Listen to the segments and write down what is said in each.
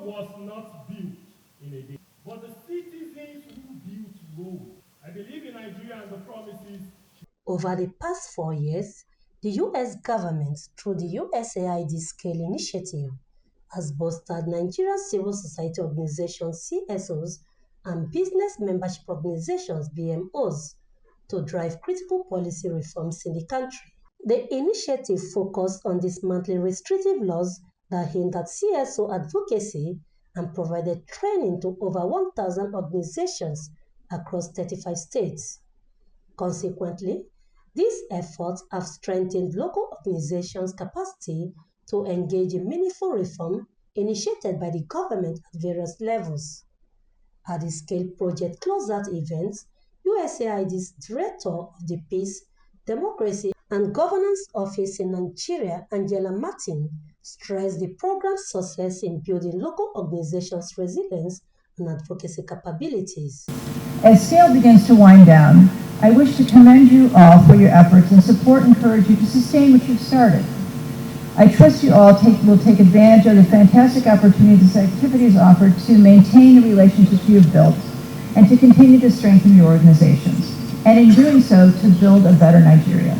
was not built in a day, but the citizens who built Rome. I believe in Nigeria and the promises. Over the past 4 years, the U.S. government, through the USAID Scale Initiative, has bolstered Nigerian civil society organizations (CSOs) and business membership organizations (BMOs) to drive critical policy reforms in the country. The initiative focused on dismantling restrictive laws that hindered CSO advocacy and provided training to over 1,000 organizations across 35 states. Consequently, these efforts have strengthened local organizations' capacity to engage in meaningful reform initiated by the government at various levels. At the Scale Project Closeout event, USAID's Director of the Peace, Democracy and Governance Office in Nigeria, Angela Martin, stressed the program's success in building local organizations' resilience and advocacy capabilities. As Scale begins to wind down, I wish to commend you all for your efforts and encourage you to sustain what you've started. I trust you all will take advantage of the fantastic opportunities this activities offer to maintain the relationships you have built and to continue to strengthen your organizations, and in doing so, to build a better Nigeria.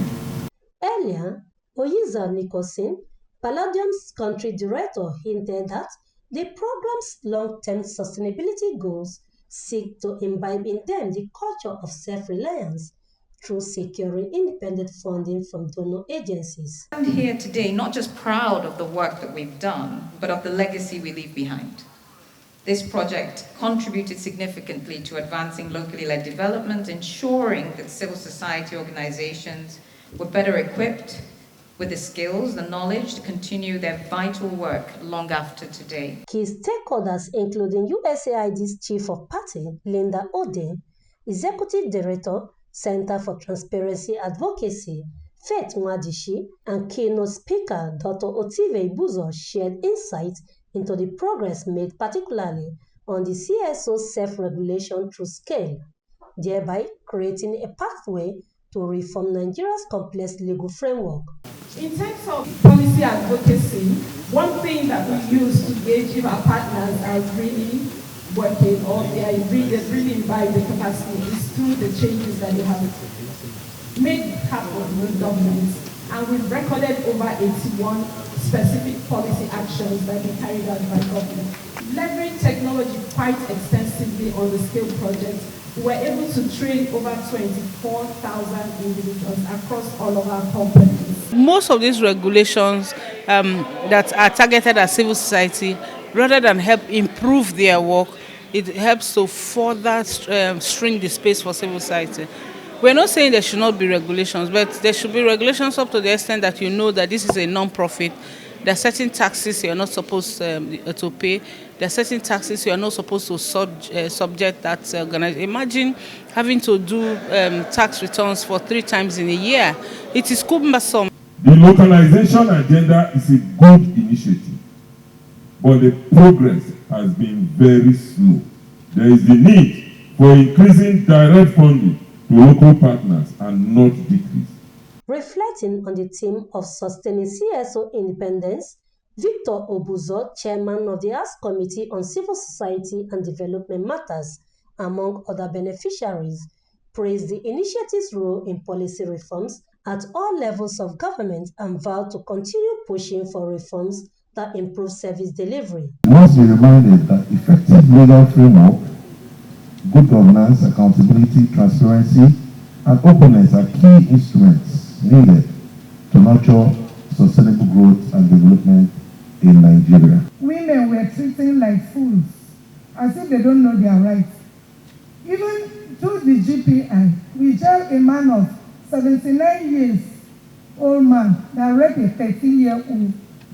Earlier, Oyiza Nicholson, Palladium's country director, hinted that the program's long-term sustainability goals seek to imbibe in them the culture of self-reliance through securing independent funding from donor agencies. I'm here today not just proud of the work that we've done, but of the legacy we leave behind. This project contributed significantly to advancing locally led development, ensuring that civil society organizations were better equipped with the skills, the knowledge to continue their vital work long after today. Key stakeholders including USAID's Chief of Party, Linda Ode, Executive Director, Center for Transparency Advocacy, Faith Nwadishi, and keynote speaker Dr. Otive Ibuzo shared insights into the progress made particularly on the CSO self-regulation through Scale, thereby creating a pathway to reform Nigeria's complex legal framework. In terms of policy advocacy, one thing that we use to gauge if our partners are really working or they really imbibe the capacity is through the changes that they have made happen with governments. And we've recorded over 81 specific policy actions that we carried out by government. Leveraging technology quite extensively on the Scale project, we were able to train over 24,000 individuals across all of our companies. Most of these regulations that are targeted at civil society, rather than help improve their work, it helps to further shrink the space for civil society. We're not saying there should not be regulations, but there should be regulations up to the extent that you know that this is a non-profit. There are certain taxes you're not supposed to pay. There are certain taxes you are not supposed to subject that organization. Imagine having to do tax returns for 3 times in a year. It is cumbersome. The localization agenda is a good initiative, but the progress has been very slow. There is the need for increasing direct funding to local partners and not decrease. Reflecting on the theme of sustaining CSO independence, Victor Obuzo, chairman of the House Committee on Civil Society and Development Matters, among other beneficiaries, praised the initiative's role in policy reforms at all levels of government and vowed to continue pushing for reforms that improve service delivery. We must be reminded that effective legal framework, good governance, accountability, transparency, and openness are key instruments needed to nurture sustainable growth and development in Nigeria. Women were treated like fools, as if they don't know their rights. Even through the GPI, we jailed a man of 79 years old man that raped a 13-year-old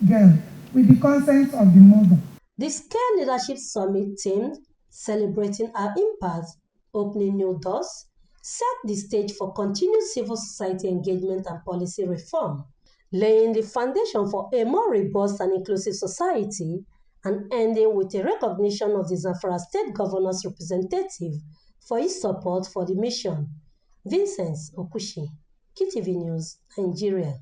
girl with the consent of the mother. The Scale Leadership Summit themed Celebrating Our Impact, Opening New Doors, set the stage for continued civil society engagement and policy reform, laying the foundation for a more robust and inclusive society, and ending with a recognition of the Zamfara State Governor's representative for his support for the mission. Vincent Okushi, KTV News, Nigeria.